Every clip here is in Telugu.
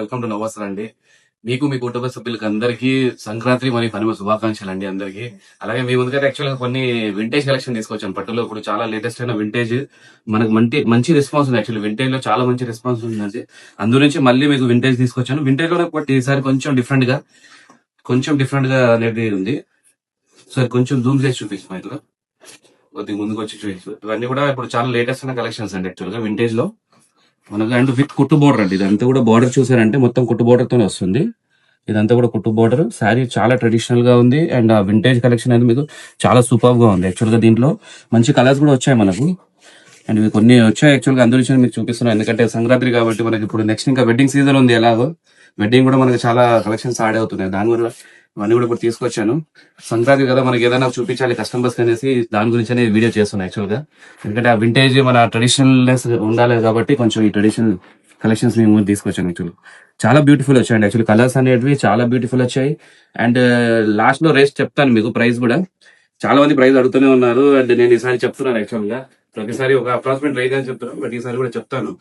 వెల్కమ్ టు నవస్ అండి. మీకు మీ కుటుంబ సభ్యులకి అందరికీ సంక్రాంతి మరియు కనుమ శుభాకాంక్షలు అండి అందరికీ. అలాగే మీ ముందుకైతే యాక్చువల్ గా కొన్ని వింటేజ్ కలెక్షన్ తీసుకొచ్చాను. పట్టులో ఇప్పుడు చాలా లేటెస్ట్ అయిన వింటేజ్ మనకు మంచి మంచి రెస్పాన్స్ ఉంది. యాక్చువల్లీ వింటేజ్ లో చాలా మంచి రెస్పాన్స్ ఉందండి. అందు నుంచి మళ్ళీ మీకు వింటేజ్ తీసుకొచ్చాను. వింటేజ్ లో బట్ ఈసారి కొంచెం డిఫరెంట్ గా అనేది ఉంది. సో కొంచెం జూమ్ చేసి చూపిస్తాను ఇట్లా కొద్దిగా ముందుకు వచ్చి చూపించు. ఇవన్నీ కూడా ఇప్పుడు చాలా లేటెస్ట్ అయిన కలెక్షన్స్ అండి. యాక్చువల్ గా వింటేజ్ లో మనకు అండ్ విత్ కుట్టు బోర్డర్ అండి. ఇదంతా కూడా బోర్డర్ చూసారంటే మొత్తం కుట్టు బోర్డర్ తోనే వస్తుంది. ఇదంతా కూడా కుట్టు బోర్డర్. శారీ చాలా ట్రెడిషనల్ గా ఉంది అండ్ ఆ వింటేజ్ కలెక్షన్ అనేది మీకు చాలా సూపర్ గా ఉంది. యాక్చువల్ గా దీంట్లో మంచి కలర్స్ కూడా వచ్చాయి మనకు. అండ్ ఇవి కొన్ని వచ్చాయి యాక్చువల్ గా అందరి నుంచి మీకు చూపిస్తున్నాను. ఎందుకంటే సంక్రాంతి కాబట్టి మనకి ఇప్పుడు నెక్స్ట్ ఇంకా వెడ్డింగ్ సీజన్ ఉంది. ఎలాగో వెడ్డింగ్ కూడా మనకి చాలా కలెక్షన్స్ యాడ్ అవుతున్నాయి. దాని వల్ల ఇవన్నీ కూడా ఇప్పుడు తీసుకొచ్చాను. సంక్రాంతి కదా మనకి ఏదైనా చూపించాలి కస్టమర్స్ అనేసి దాని గురించి వీడియో చేస్తున్నాను యాక్చువల్ గా. ఎందుకంటే ఆ వింటేజ్ మన ట్రెడిషనల్నెస్ ఉండాలి కాబట్టి కొంచెం ఈ ట్రెడిషనల్ కలెక్షన్స్ మేము తీసుకొచ్చాను. యాక్చువల్ చాలా బ్యూటిఫుల్ వచ్చాయండి. యాక్చువల్లీ కలర్స్ అనేటివి చాలా బ్యూటిఫుల్ వచ్చాయి. అండ్ లాస్ట్ లో రేస్ చెప్తాను మీకు, ప్రైస్ కూడా చాలా మంది ప్రైస్ అడుగుతూనే ఉన్నారు. అండ్ నేను ఈసారి చెప్తున్నాను యాక్చువల్ గా. ప్రతిసారి ఒక అప్రాక్సిమేట్ రేట్ అని చెప్తాను, బట్ ఈసారి కూడా చెప్తాను.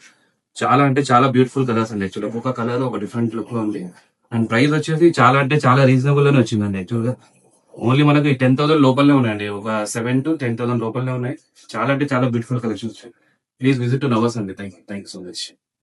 చాలా అంటే చాలా బ్యూటిఫుల్ కలర్స్ అండి. యాక్చువల్ ఒక్కొక్క కలర్ ఒక డిఫరెంట్ లుక్ లో ఉంది. అండ్ ప్రైస్ వచ్చేసి చాలా అంటే చాలా రీజనబుల్ గానే వచ్చిందండి. యాక్చువల్ గా ఓన్లీ మనకి 10,000 లోపలనే ఉన్నాయండి. ఒక 7 to 10,000 లోపలనే ఉన్నాయి. చాలా అంటే చాలా బ్యూటిఫుల్ కలెక్షన్స్ వచ్చాయి. ప్లీజ్ విజిట్ టు నవర్స్ అండి. Thank you so much.